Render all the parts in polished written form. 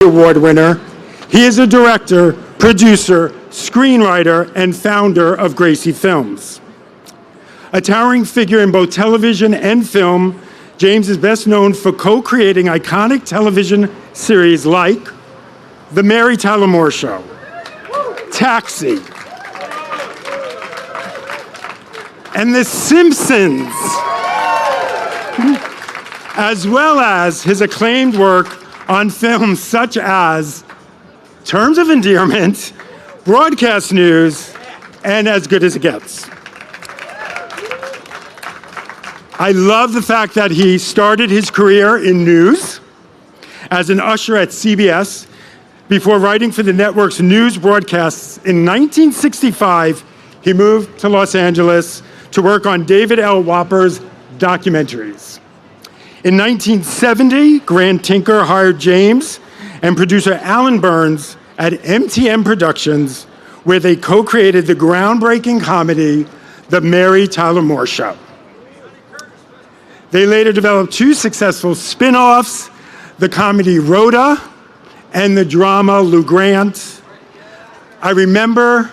Award winner. He is a director, producer, screenwriter, and founder of Gracie Films. A towering figure in both television and film, James is best known for co-creating iconic television series like The Mary Tyler Moore Show, Taxi, and The Simpsons, as well as his acclaimed work on films such as Terms of Endearment, Broadcast News, and As Good as It Gets. I love the fact that he started his career in news as an usher at CBS before writing for the network's news broadcasts. In 1965, he moved to Los Angeles to work on David L. Whopper's documentaries. In 1970, Grant Tinker hired James and producer Alan Burns at MTM Productions, where they co-created the groundbreaking comedy, The Mary Tyler Moore Show. They later developed two successful spin-offs, the comedy Rhoda and the drama Lou Grant. I remember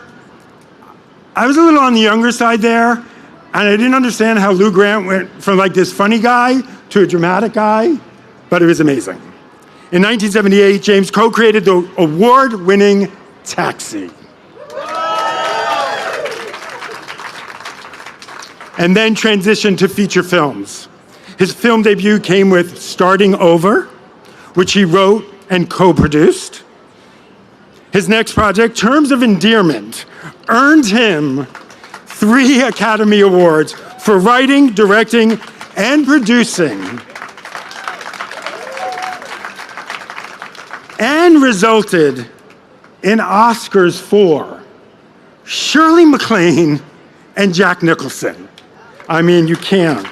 I was a little on the younger side there, and I didn't understand how Lou Grant went from like this funny guy to a dramatic guy, but it was amazing. In 1978, James co-created the award-winning Taxi. And then transitioned to feature films. His film debut came with Starting Over, which he wrote and co-produced. His next project, Terms of Endearment, earned him 3 Academy Awards for writing, directing, and producing, and resulted in Oscars for Shirley MacLaine and Jack Nicholson. I mean, you can't.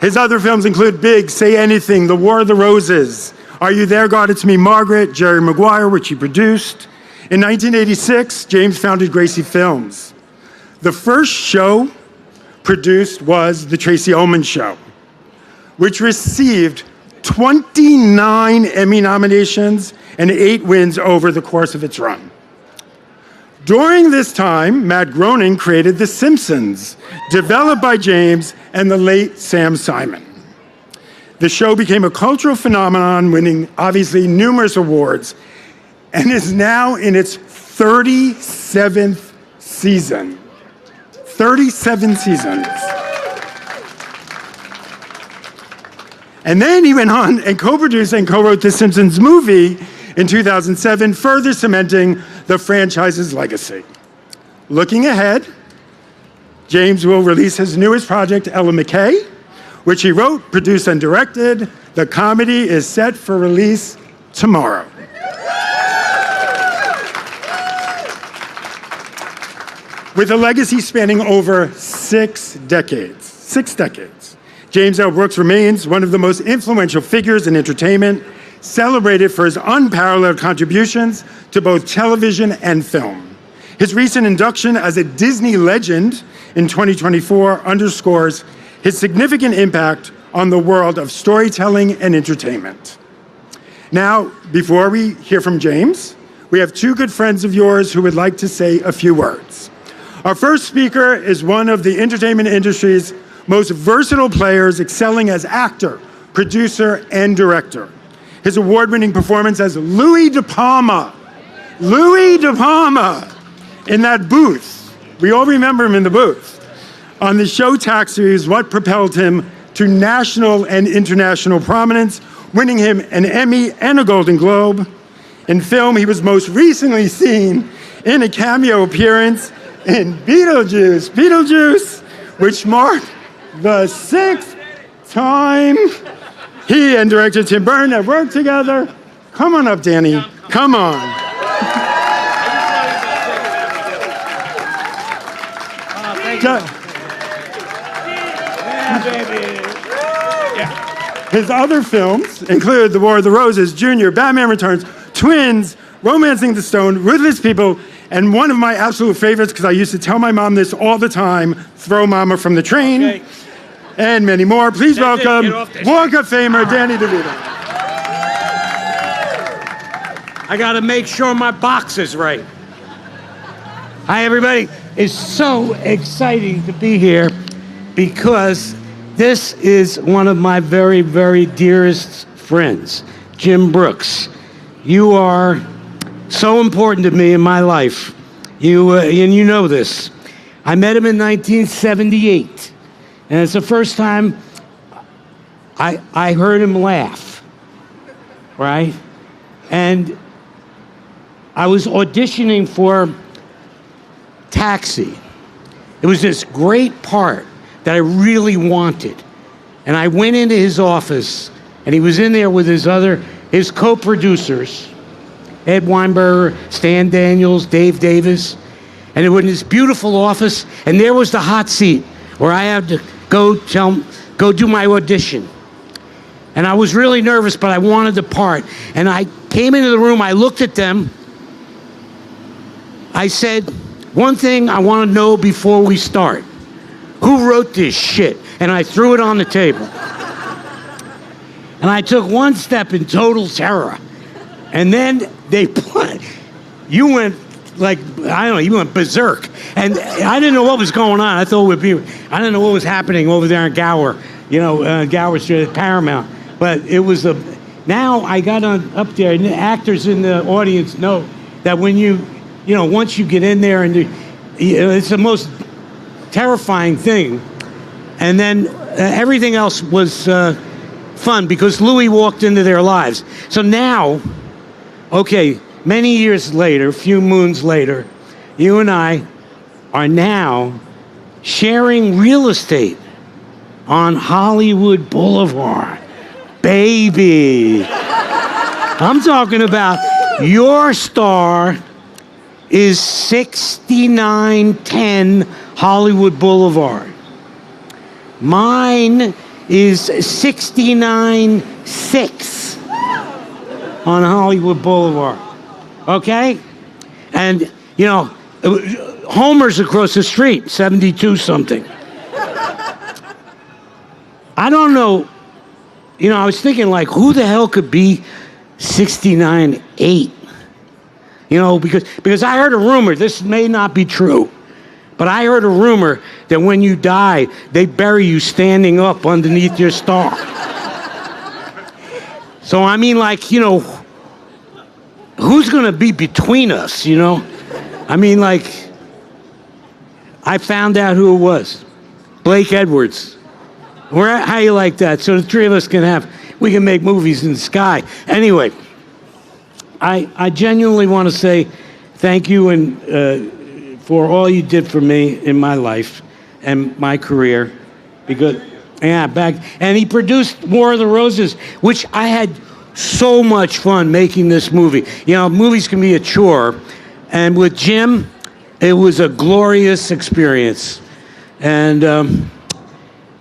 His other films include Big, Say Anything, The War of the Roses, Are You There, God, It's Me, Margaret, Jerry Maguire, which he produced. In 1986, James founded Gracie Films. The first show produced was The Tracey Ullman Show, which received 29 Emmy nominations and 8 wins over the course of its run. During this time, Matt Groening created The Simpsons, developed by James and the late Sam Simon. The show became a cultural phenomenon, winning obviously numerous awards, and is now in its 37th season. 37 seasons. And then he went on and co-produced and co-wrote The Simpsons movie in 2007, further cementing the franchise's legacy. Looking ahead, James will release his newest project, Ella McKay, which he wrote, produced, and directed. The comedy is set for release tomorrow. With a legacy spanning over 6 decades, James L. Brooks remains one of the most influential figures in entertainment, celebrated for his unparalleled contributions to both television and film. His recent induction as a Disney legend in 2024 underscores his significant impact on the world of storytelling and entertainment. Now, before we hear from James, we have 2 good friends of yours who would like to say a few words. Our first speaker is one of the entertainment industry's most versatile players, excelling as actor, producer, and director. His award-winning performance as Louis De Palma in that booth, we all remember him in the booth, on the show Taxi is what propelled him to national and international prominence, winning him an Emmy and a Golden Globe. In film, he was most recently seen in a cameo appearance in Beetlejuice, which marked the 6th time he and director Tim Burton have worked together. Come on up, Danny. Come on. His other films include The War of the Roses, Junior, Batman Returns, Twins, Romancing the Stone, Ruthless People, and one of my absolute favorites, because I used to tell my mom this all the time, Throw Mama from the Train. Okay. And many more. Please welcome Walk of Famer Danny Devito. I got to make sure my box is right. Hi, everybody. It's so exciting to be here because this is one of my very, very dearest friends, Jim Brooks. You are so important to me in my life. And you know this. I met him in 1978, and it's the first time I heard him laugh, right? And I was auditioning for Taxi. It was this great part that I really wanted. And I went into his office, and he was in there with his co-producers, Ed Weinberger, Stan Daniels, Dave Davis. And it was in this beautiful office, and there was the hot seat where I had to go do my audition. And I was really nervous, but I wanted the part. And I came into the room, I looked at them. I said, one thing I want to know before we start. Who wrote this shit? And I threw it on the table. And I took one step in total terror. And then you went like, I don't know, you went berserk. And I didn't know what was going on. I didn't know what was happening over there in Gower, Gower Street at Paramount. But it was now I got up there, and the actors in the audience know that when once you get in there and it's the most terrifying thing. And then everything else was fun because Louis walked into their lives. So now, okay, many years later, a few moons later, you and I are now sharing real estate on Hollywood Boulevard. Baby. I'm talking about your star is 6910 Hollywood Boulevard. Mine is 696 on Hollywood Boulevard. Okay? And, Homer's across the street, 72 something. I don't know. I was thinking, who the hell could be 69.8? Because I heard a rumor, this may not be true, but I heard a rumor that when you die, they bury you standing up underneath your star. So, I mean, who's going to be between us, I mean, I found out who it was. Blake Edwards. How you like that? So the three of us we can make movies in the sky. Anyway, I genuinely want to say thank you and for all you did for me in my life and my career. And he produced War of the Roses, which I had so much fun making this movie. Movies can be a chore, and with Jim, it was a glorious experience. And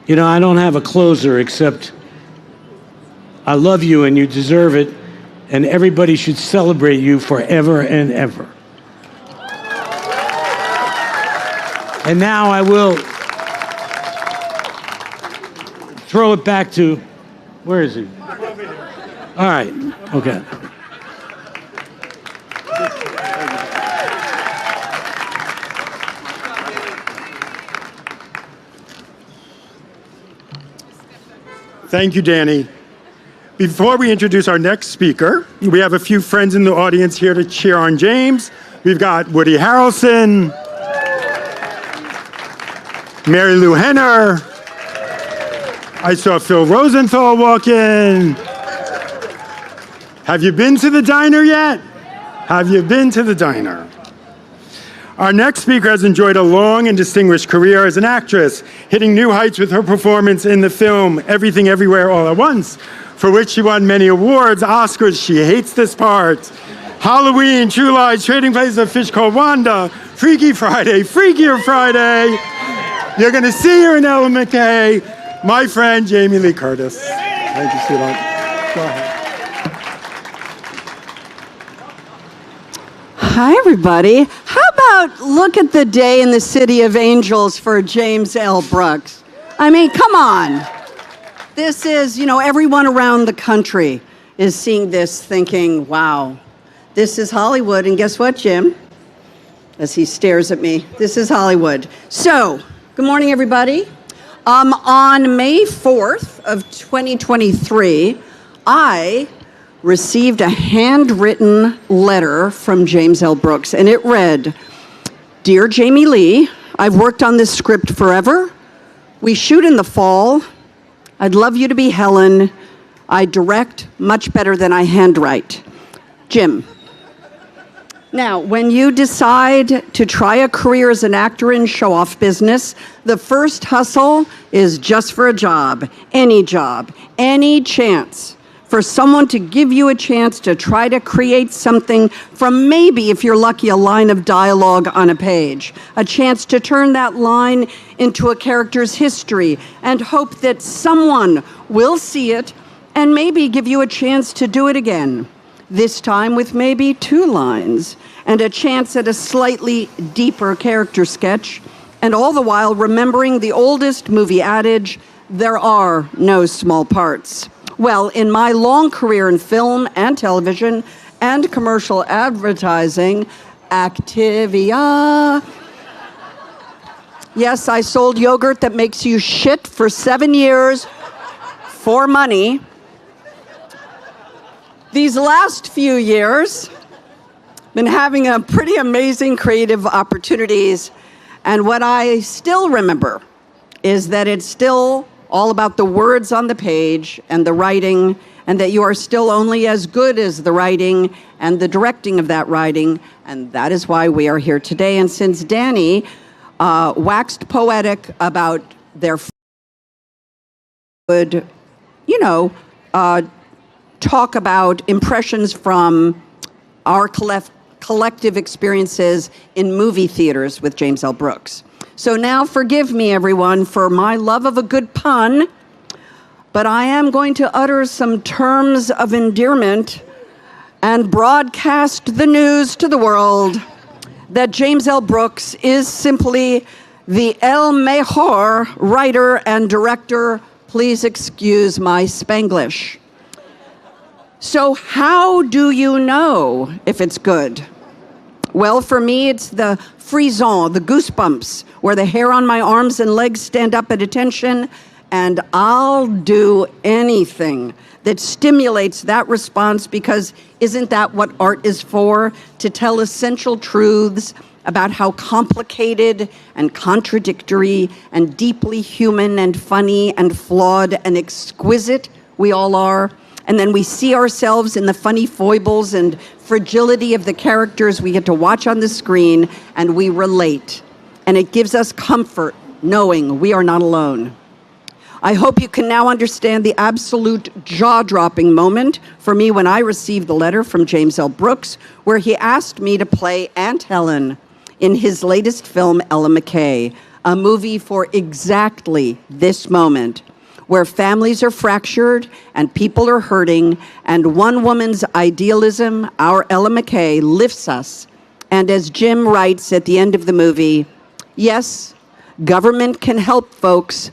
I don't have a closer except I love you and you deserve it. And everybody should celebrate you forever and ever. And now I will throw it back to, where is he? All right, okay. Thank you, Danny. Before we introduce our next speaker, we have a few friends in the audience here to cheer on James. We've got Woody Harrelson, Mary Lou Henner. I saw Phil Rosenthal walk in. Have you been to the diner yet? Have you been to the diner? Our next speaker has enjoyed a long and distinguished career as an actress, hitting new heights with her performance in the film Everything Everywhere All at Once, for which she won many awards, Oscars. She hates this part. Halloween, True Lies, Trading Places, A Fish Called Wanda, Freaky Friday, Freakier Friday. You're going to see her in Ellen McKay. My friend, Jamie Lee Curtis. Thank you, sweetheart. Go ahead. Hi, everybody. How about look at the day in the City of Angels for James L. Brooks? I mean, come on. This is, everyone around the country is seeing this thinking, wow, This is Hollywood, and guess what, Jim? As he stares at me, this is Hollywood. So, good morning, everybody. On May 4th of 2023, I received a handwritten letter from James L. Brooks, and it read, "Dear Jamie Lee, I've worked on this script forever. We shoot in the fall. I'd love you to be Helen. I direct much better than I handwrite. Jim." Now, when you decide to try a career as an actor in show-off business, the first hustle is just for a job, any chance for someone to give you a chance to try to create something from maybe, if you're lucky, a line of dialogue on a page, a chance to turn that line into a character's history and hope that someone will see it and maybe give you a chance to do it again. This time with maybe 2 lines and a chance at a slightly deeper character sketch, and all the while remembering the oldest movie adage, there are no small parts. Well, in my long career in film and television and commercial advertising, Activia. Yes, I sold yogurt that makes you shit for 7 years for money. These last few years, been having a pretty amazing creative opportunities, and what I still remember is that it's still all about the words on the page and the writing, and that you are still only as good as the writing and the directing of that writing, and that is why we are here today. And since Danny waxed poetic about their would, talk about impressions from our collective experiences in movie theaters with James L. Brooks. So now forgive me, everyone, for my love of a good pun, but I am going to utter some terms of endearment and broadcast the news to the world that James L. Brooks is simply the el mejor writer and director. Please excuse my Spanglish. So how do you know if it's good? Well, for me, it's the frisson, the goosebumps, where the hair on my arms and legs stand up at attention, and I'll do anything that stimulates that response, because isn't that what art is for? To tell essential truths about how complicated and contradictory and deeply human and funny and flawed and exquisite we all are. And then we see ourselves in the funny foibles and fragility of the characters we get to watch on the screen, and we relate. And it gives us comfort knowing we are not alone. I hope you can now understand the absolute jaw-dropping moment for me when I received the letter from James L. Brooks, where he asked me to play Aunt Helen in his latest film, Ella McKay, a movie for exactly this moment, where families are fractured and people are hurting, and one woman's idealism, our Ella McKay, lifts us. And as Jim writes at the end of the movie, yes, government can help folks,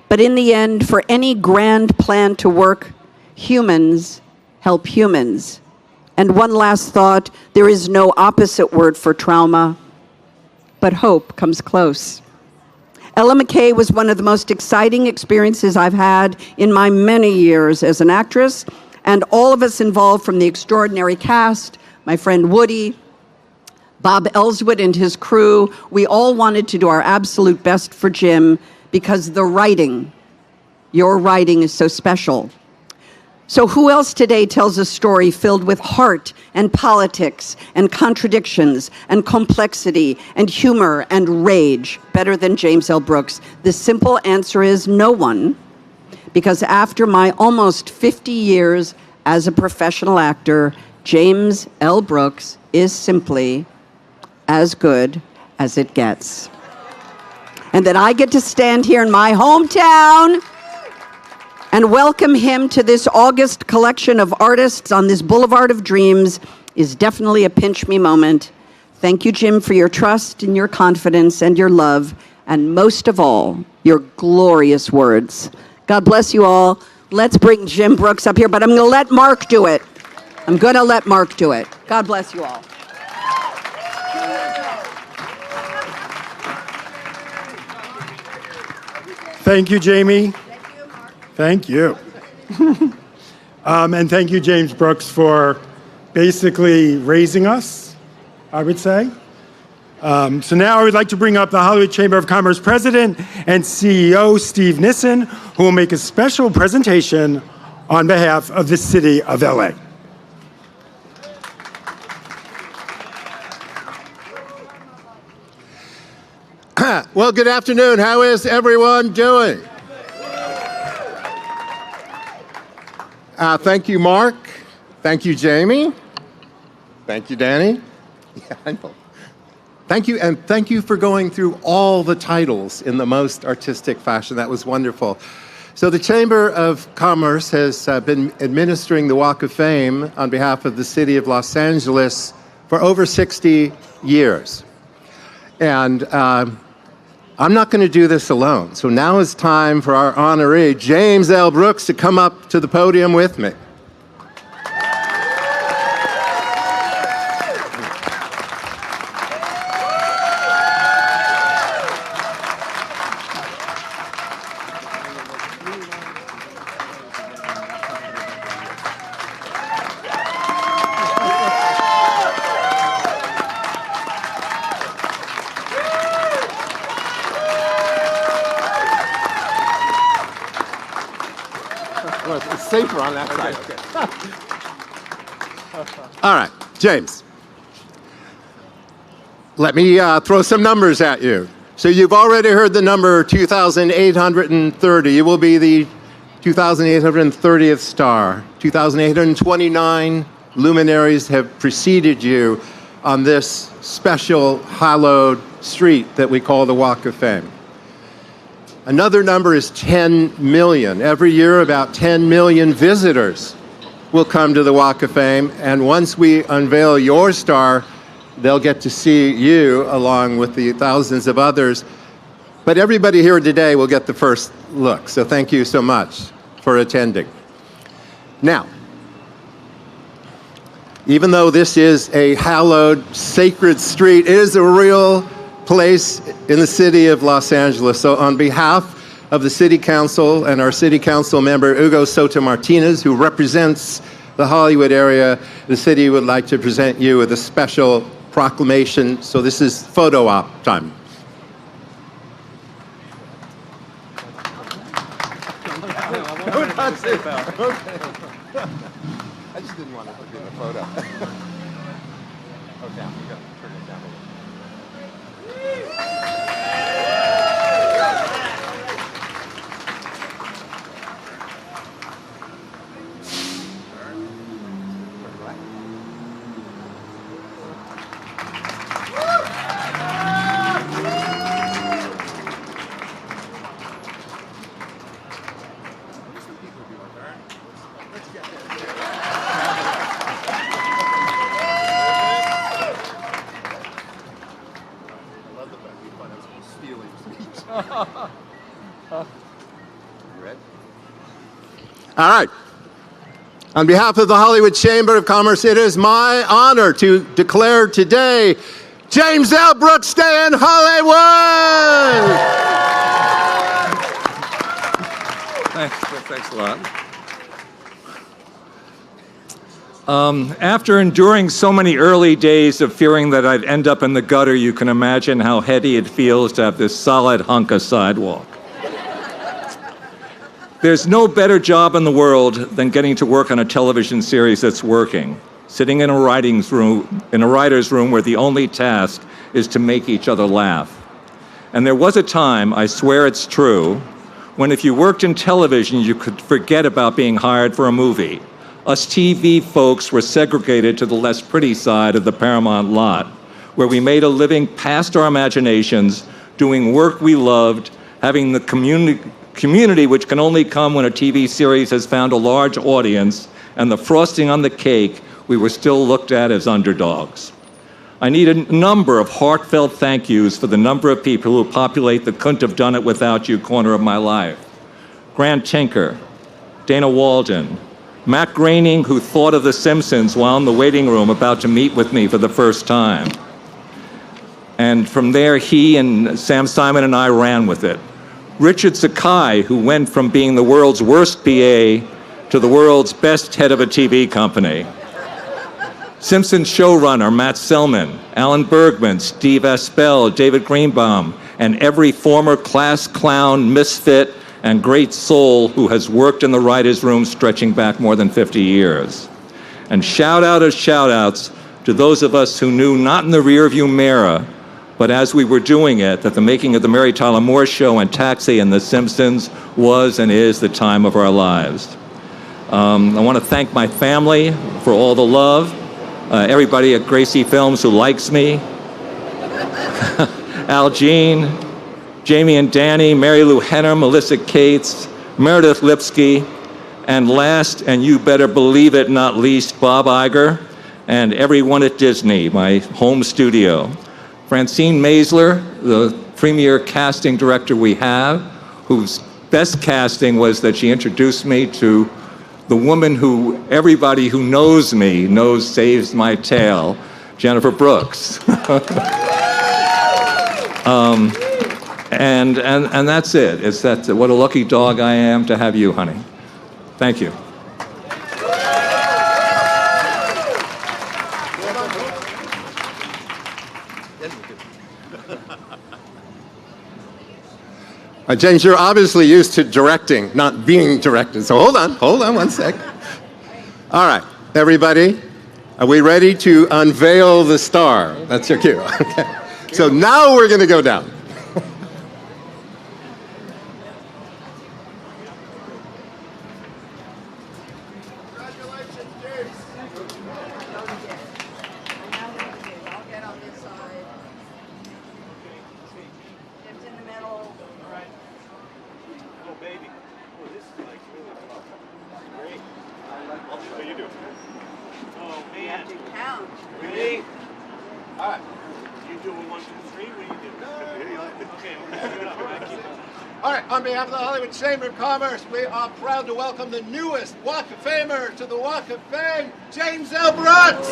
but in the end, for any grand plan to work, humans help humans. And one last thought, there is no opposite word for trauma, but hope comes close. Ella McKay was one of the most exciting experiences I've had in my many years as an actress, and all of us involved, from the extraordinary cast, my friend Woody, Bob Ellswood and his crew, we all wanted to do our absolute best for Jim, because the writing, your writing, is so special. So who else today tells a story filled with heart and politics and contradictions and complexity and humor and rage better than James L. Brooks? The simple answer is no one, because after my almost 50 years as a professional actor, James L. Brooks is simply as good as it gets. And that I get to stand here in my hometown and welcome him to this August collection of artists on this Boulevard of Dreams is definitely a pinch me moment. Thank you, Jim, for your trust and your confidence and your love, and most of all, your glorious words. God bless you all. Let's bring Jim Brooks up here, but I'm going to let Marc do it. I'm going to let Marc do it. God bless you all. Thank you, Jamie. Thank you, and thank you, James Brooks, for basically raising us, I would say. So now I would like to bring up the Hollywood Chamber of Commerce President and CEO, Steve Nissen, who will make a special presentation on behalf of the city of LA. Well, good afternoon. How is everyone doing? Thank you, Mark. Thank you, Jamie. Thank you, Danny. Yeah, I know. Thank you, and thank you for going through all the titles in the most artistic fashion. That was wonderful. So the Chamber of Commerce has been administering the Walk of Fame on behalf of the city of Los Angeles for over 60 years. And I'm not going to do this alone. So now is time for our honoree, James L. Brooks, to come up to the podium with me. It's safer on that side. All right, James. Let me throw some numbers at you. So you've already heard the number 2,830. You will be the 2,830th star. 2,829 luminaries have preceded you on this special hallowed street that we call the Walk of Fame. Another number is 10 million. Every year, about 10 million visitors will come to the Walk of Fame, and once we unveil your star, they'll get to see you along with the thousands of others. But everybody here today will get the first look, so thank you so much for attending. Now, even though this is a hallowed, sacred street, it is a real place in the city of Los Angeles. So on behalf of the City Council and our City Council member, Hugo Soto Martinez, who represents the Hollywood area, the city would like to present you with a special proclamation. So this is photo op time. I just didn't want to put you in the photo. Okay, we got to turn it down a little. All right. On behalf of the Hollywood Chamber of Commerce, it is my honor to declare today James L. Brooks Day in Hollywood! Thanks a lot. After enduring so many early days of fearing that I'd end up in the gutter, you can imagine how heady it feels to have this solid hunk of sidewalk. There's no better job in the world than getting to work on a television series that's working, sitting in a writer's room where the only task is to make each other laugh. And there was a time, I swear it's true, when if you worked in television, you could forget about being hired for a movie. Us TV folks were segregated to the less pretty side of the Paramount lot, where we made a living past our imaginations, doing work we loved, having the community which can only come when a TV series has found a large audience, and the frosting on the cake, we were still looked at as underdogs. I need a number of heartfelt thank yous for the number of people who populate the couldn't have done it without you corner of my life. Grant Tinker, Dana Walden, Matt Groening, who thought of The Simpsons while in the waiting room about to meet with me for the first time. And from there, he and Sam Simon and I ran with it. Richard Sakai, who went from being the world's worst PA to the world's best head of a TV company. Simpsons showrunner Matt Selman, Alan Bergman, Steve Aspell, David Greenbaum, and every former class clown, misfit, and great soul who has worked in the writer's room stretching back more than 50 years. And shout out of shout outs to those of us who knew not in the rearview mirror, but as we were doing it, that the making of the Mary Tyler Moore Show and Taxi and The Simpsons was and is the time of our lives. I want to thank my family for all the love, everybody at Gracie Films who likes me, Al Jean, Jamie and Danny, Mary Lou Henner, Melissa Cates, Meredith Lipsky, and last, and you better believe it, not least, Bob Iger, and everyone at Disney, my home studio. Francine Maisler, the premier casting director we have, whose best casting was that she introduced me to the woman who everybody who knows me knows saves my tail, Jennifer Brooks. And that's it. It's that, what a lucky dog I am to have you, honey. Thank you. James, you're obviously used to directing, not being directed. So hold on one sec. All right, everybody, are we ready to unveil the star? That's your cue. Okay. So now we're going to go down. All right, on behalf of the Hollywood Chamber of Commerce, we are proud to welcome the newest Walk of Famer to the Walk of Fame, James L. Brooks.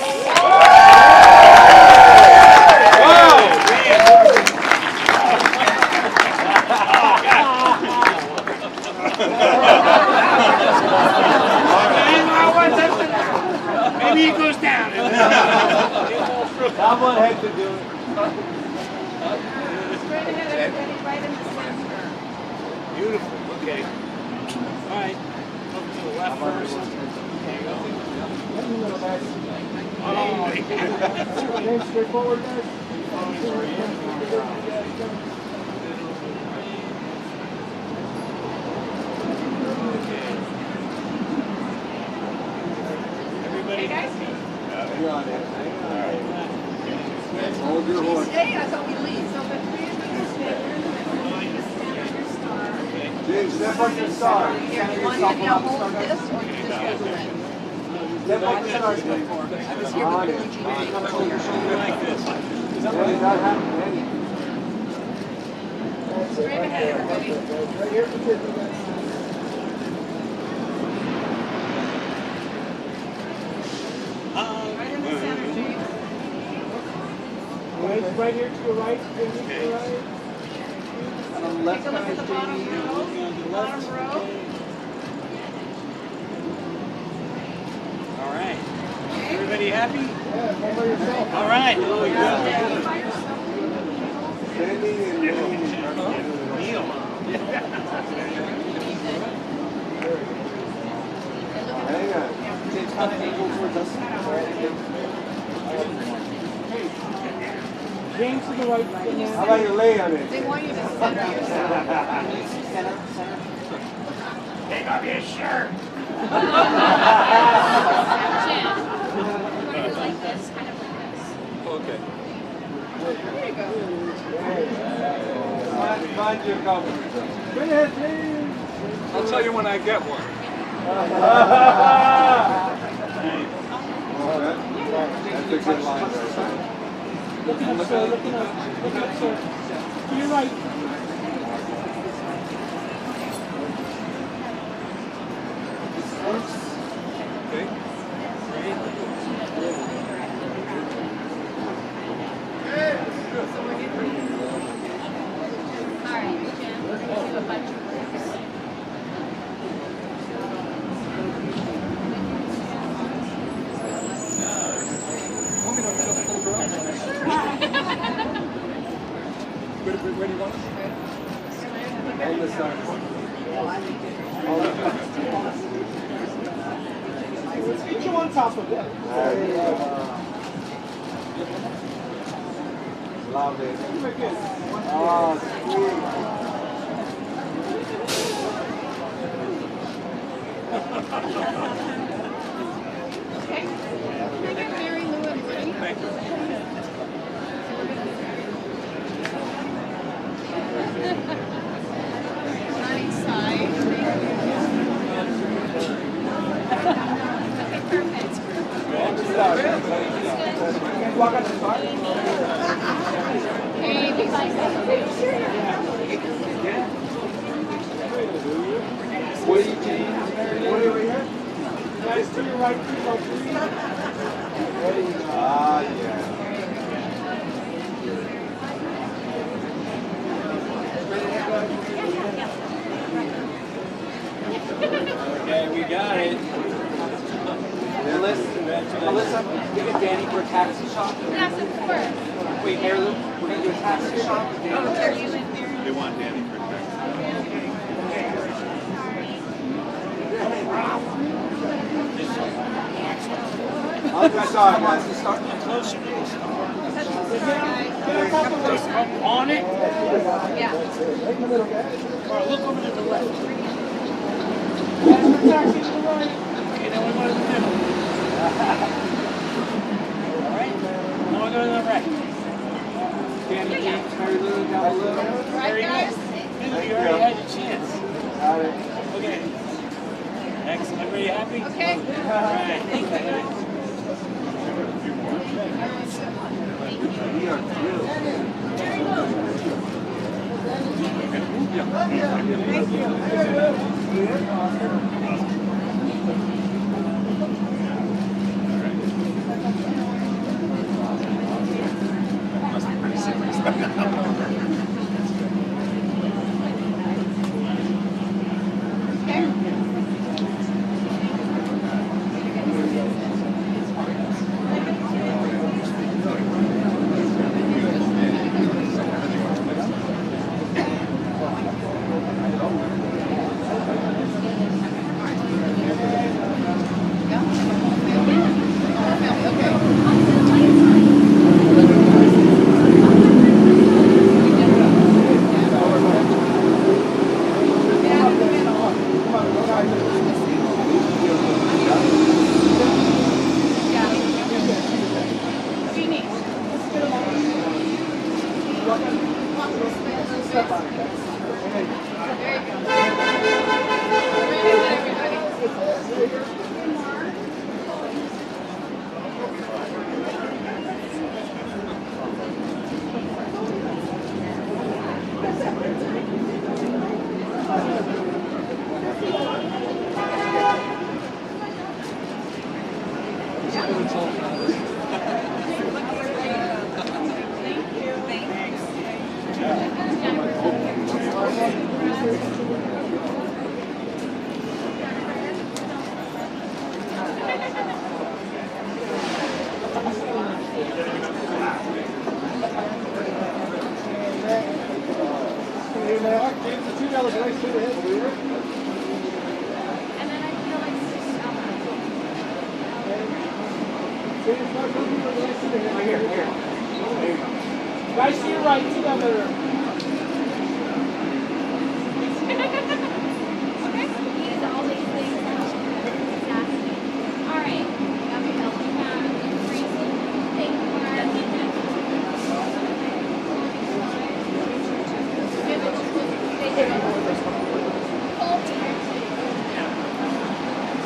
Maybe he goes down. Someone had to do it. Straight ahead, everybody, right in the center. Beautiful. Okay. All right. Up to the left first. There you go. James, straightforward, guys. Everybody. Hey, guys. You're on it. Hold your horse. Stay, I thought we leave. So, but please, you stay. You're in the middle. You just stand on your star. James, step on your star. Here, you want to now hold this, or you just hold it? Step on your star, James. I was here with Billie Jean King over your shoulder. Like this. James, not happening, Eddie. Straight ahead, everybody. Right here for Disney, guys. Right in the center, James. Right here to your right. James, to your right. And on the left Take a look side, at the bottom Jamie. row. Bottom row. All right. Everybody happy? Yeah, all by yourself. All right. Oh, Stand by yourself. Standing and Kneel. hang on. James, come angle towards us. James to the right. How about you lay on it? They want you to center yourself. Take off your shirt. Like this, kind of like this. Okay. There you go. Find your compliment. Go ahead, James. I'll tell you when I get one. That's a good line. Looking up, sir. Looking up. Looking up, sir. To your right. on top of it. Love it. Oh, sweet. Okay. Can I get Mary Lou and Woody? Thank you. On each side. Okay, perfect. Walk on the side. Hey, big What do you change? What over here? Guys, to your right, please. Ready? Ah, yeah. Okay, we got it. Melissa, we get Danny for a taxi shop. Yes, of course. Wait, Mary Lou, we're gonna do a taxi shop. They want Danny for a taxi. I'm sorry, guys. Let's start closer to the star. On it. Yeah. All right, look over to the left. Taxi to the right. Okay, then we go to the middle. All right. Now we go to the right. Danny, James, Mary Lou, down below. Right, guys? You already had your chance. Got it. Okay. Excellent. Everybody happy? Okay. All right. Thank you. Guys, to your right, to the other.